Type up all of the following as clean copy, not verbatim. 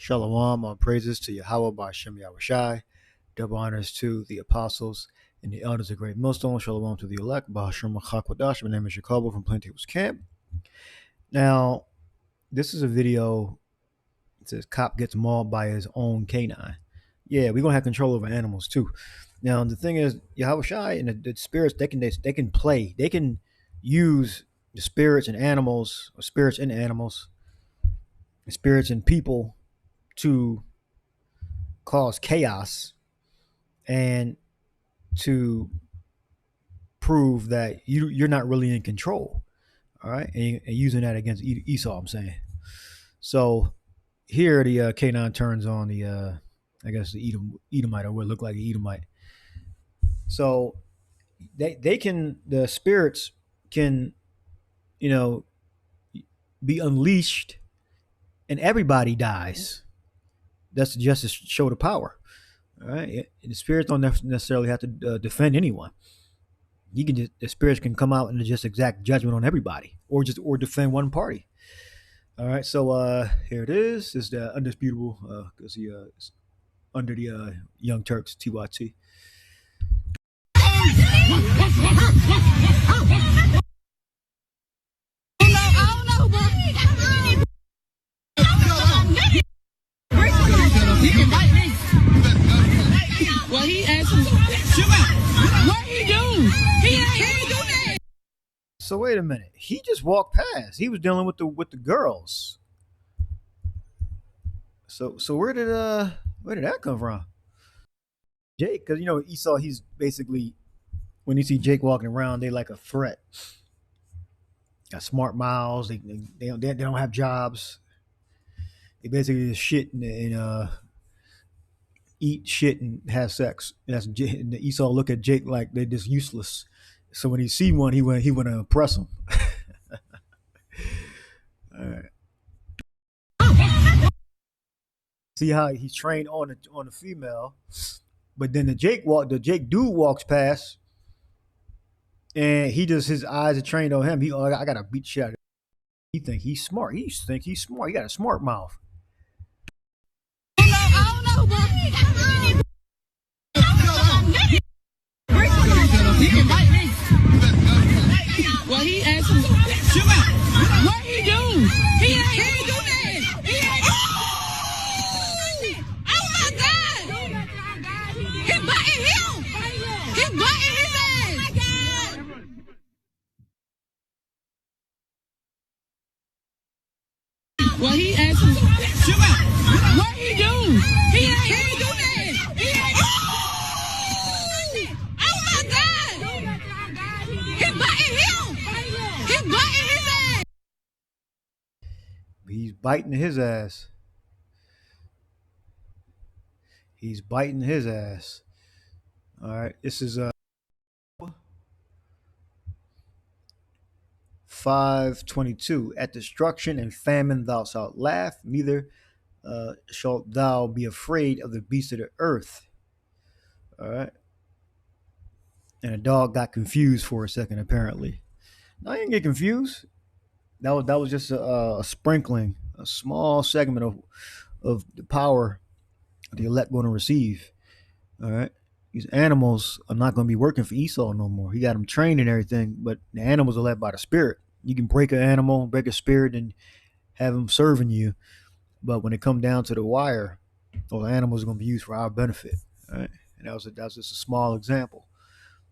Shalom, all praises to Yahweh by Shem Yahushai. Double honors to the apostles and the elders of Great Millstone. Shalom to the elect. Bahashem Machakwadash. My name is Jacobo from Plaintables Camp. Now, this is a video. It says cop gets mauled by his own K-9. Yeah, we're gonna have control over animals too. Now, the thing is, Yahushai and the spirits, they can play. They can use the spirits and animals, or spirits in animals, spirits in people, to cause chaos and to prove that you're not really in control. All right, and using that against Esau, I'm saying. So here the K-9 turns on the I guess the Edomite, or what look like an Edomite. So the spirits can, be unleashed and everybody dies. That's just to show the power. All right, the spirits don't necessarily have to defend anyone. The spirits can come out and just exact judgment on everybody, or defend one party. All right, so here it is. This is the undisputable, because he is under the Young Turks TYT. Well, he asked him, what he do? He ain't do that. So wait a minute. He just walked past. He was dealing with the girls. So where did that come from? Jake, because Esau, he's basically, when you see Jake walking around, they like a threat. Got smart mouths. They don't have jobs. They basically just shit and eat shit and have sex. And Esau look at Jake like they're just useless. So when he see one, he want to impress him. All right. See how he's trained on the female, but then the Jake dude walks past, and his eyes are trained on him. I gotta beat shit out of him. He think he's smart. He got a smart mouth. Well, he asked him, what he do? He ain't do that. He ain't. Oh my God! He biting him. He biting his ass. Well, he asked him, what he do? He ain't do that. He ain't. Oh my God! He biting him. He biting his ass. He's biting his ass. He's biting his ass. All right, this is 5:22. At destruction and famine thou shalt laugh, neither shalt thou be afraid of the beasts of the earth. All right. And the dog got confused for a second, apparently. No, I didn't get confused. That was just a sprinkling, a small segment of the power the elect going to receive. All right. These animals are not going to be working for Esau no more. He got them trained and everything, but the animals are led by the spirit. You can break an animal, break a spirit, and have them serving you. But when it comes down to the wire, all the animals are going to be used for our benefit. All right. And that was just a small example.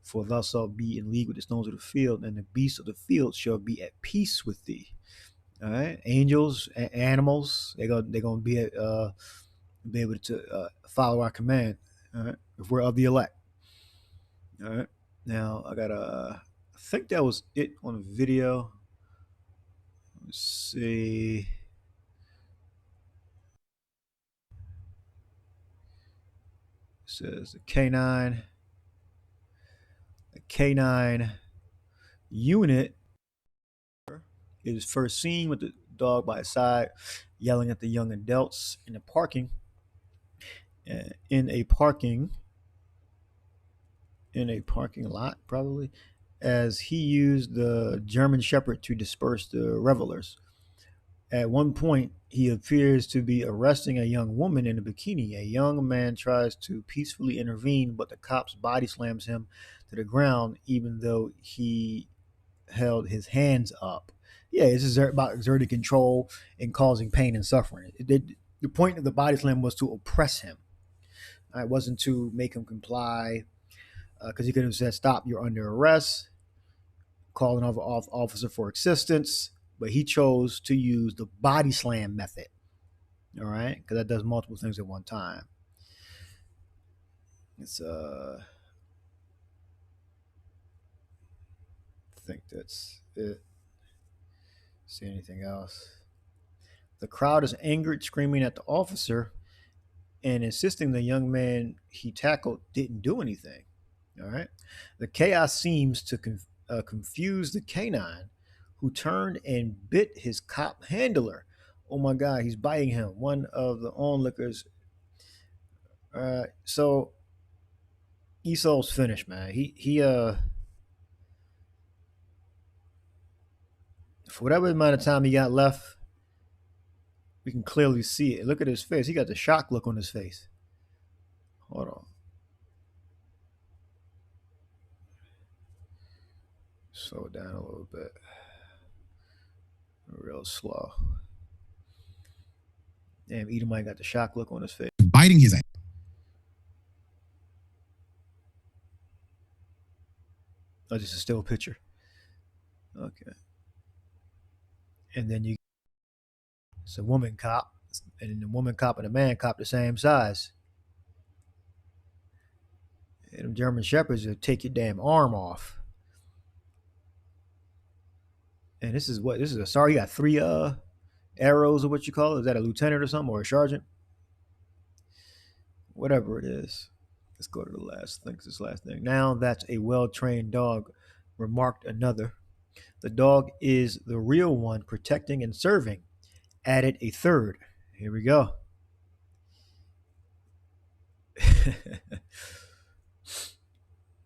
For thou shalt be in league with the stones of the field, and the beasts of the field shall be at peace with thee. All right, angels, animals, they're gonna be able to follow our command. All right, if we're of the elect. All right, now I think that was it on the video. Let's see. It says the K-9. The K-9 unit is first seen with the dog by his side, yelling at the young adults in a parking lot, probably, as he used the German Shepherd to disperse the revelers. At one point, he appears to be arresting a young woman in a bikini. A young man tries to peacefully intervene, but the cops body slams him to the ground, even though he held his hands up. Yeah, this is about exerting control and causing pain and suffering. The point of the body slam was to oppress him. It wasn't to make him comply, because he could have said, "Stop! You're under arrest." Calling over officer for assistance, but he chose to use the body slam method. All right, because that does multiple things at one time. It's I think that's it. See anything else? The crowd is angered, screaming at the officer and insisting the young man he tackled didn't do anything. All right. The chaos seems to confuse the K-9, who turned and bit his cop handler. Oh my God, he's biting him. One of the onlookers. So Esau's finished, man. He for whatever amount of time he got left, we can clearly see it. Look at his face. He got the shock look on his face. Hold on. Slow it down a little bit. Real slow. Damn, Edomite got the shock look on his face. Biting his ass. Oh, just a still picture. Okay. And then it's a woman cop, and the woman cop and the man cop the same size. And them German Shepherds will take your damn arm off. And this is a sorry, you got 3 arrows or what you call it. Is that a lieutenant or something, or a sergeant? Whatever it is. Let's go to the last thing. This last thing. Now that's a well-trained dog, remarked another. The dog is the real one, protecting and serving, added a third. Here we go.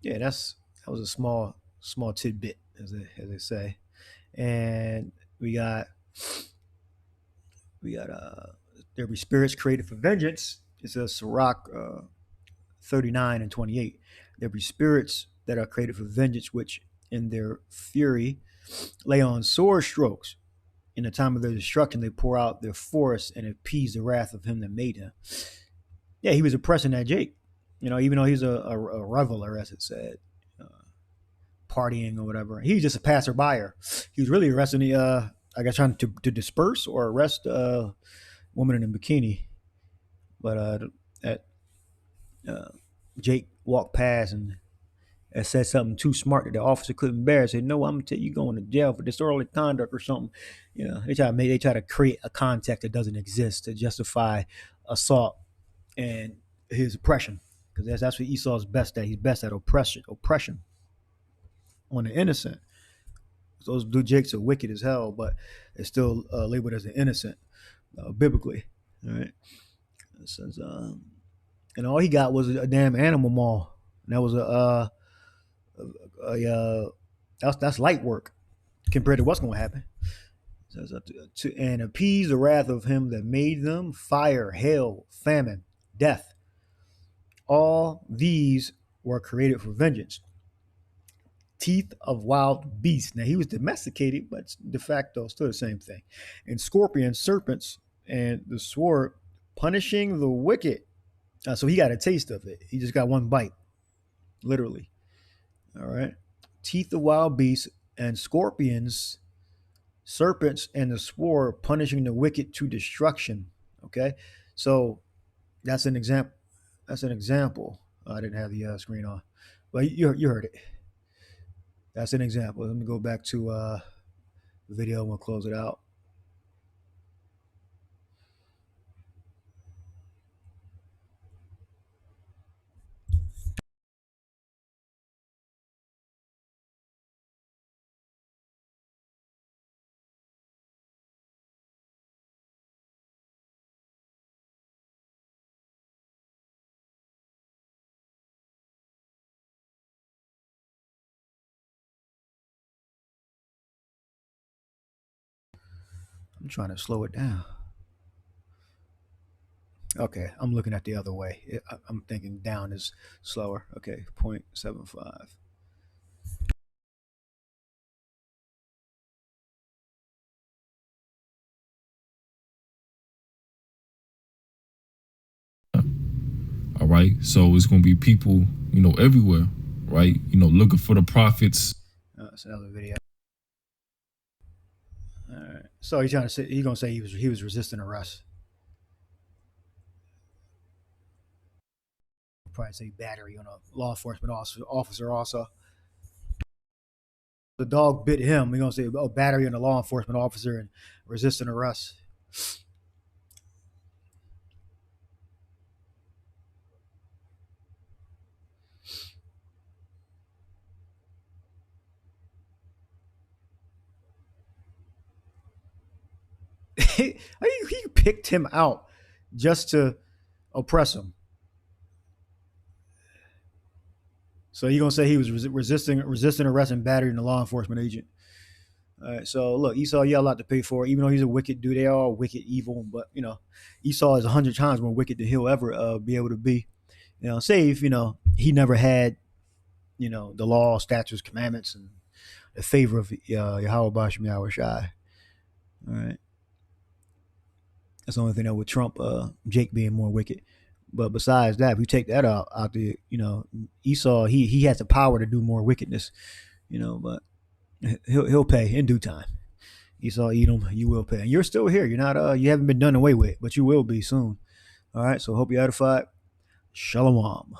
Yeah, that was a small tidbit, as they say. And we got there be spirits created for vengeance. It says Sirach 39 and 28. There be spirits that are created for vengeance, which in their fury lay on sword strokes. In the time of their destruction, they pour out their force and appease the wrath of him that made him. Yeah, he was oppressing that Jake. Even though he's a reveler, as it said, partying or whatever. He was just a passerby. He was really arresting the, I guess, trying to disperse or arrest a woman in a bikini. But Jake walked past and said something too smart that the officer couldn't bear. Said, "No, I'm gonna tell you going to jail for disorderly conduct or something." They try to create a context that doesn't exist to justify assault and his oppression, because that's what Esau's best at. He's best at oppression on the innocent. Those blue jakes are wicked as hell, but it's still labeled as an innocent biblically. All right. Since, and all he got was a damn animal maul. And that was that's light work compared to what's going to happen. And appease the wrath of him that made them, fire, hail, famine, death. All these were created for vengeance. Teeth of wild beasts. Now he was domesticated, but de facto still the same thing. And scorpions, serpents, and the sword, punishing the wicked. So he got a taste of it. He just got one bite, literally. All right. Teeth of wild beasts and scorpions, serpents, and the sword, punishing the wicked to destruction. Okay. So that's an example. I didn't have the screen on, but you heard it. That's an example. Let me go back to the video and we'll close it out. I'm trying to slow it down. Okay, I'm looking at the other way. I'm thinking down is slower. Okay, 0.75. All right. So it's going to be people, everywhere, right? Looking for the prophets. That's another video. All right. So he's trying to say he's gonna say he was resisting arrest. Probably say battery on a law enforcement officer also. The dog bit him. We're gonna say battery on a law enforcement officer and resisting arrest. he picked him out just to oppress him. So you're gonna say he was resisting arrest and battery in a law enforcement agent. All right, so look, Esau, you got a lot to pay for. Even though he's a wicked dude, they are all wicked, evil. But Esau is 100 times more wicked than he'll ever be able to be. Save he never had the law, statutes, commandments, and the favor of Yahweh Bashem Yahweh Shai. All right, that's the only thing that with Trump, Jake being more wicked. But besides that, if you take that out the Esau, he has the power to do more wickedness, but he'll pay in due time. Esau, Edom, you will pay. And you're still here. You're not you haven't been done away with, but you will be soon. All right, so hope you're edified. Shalom.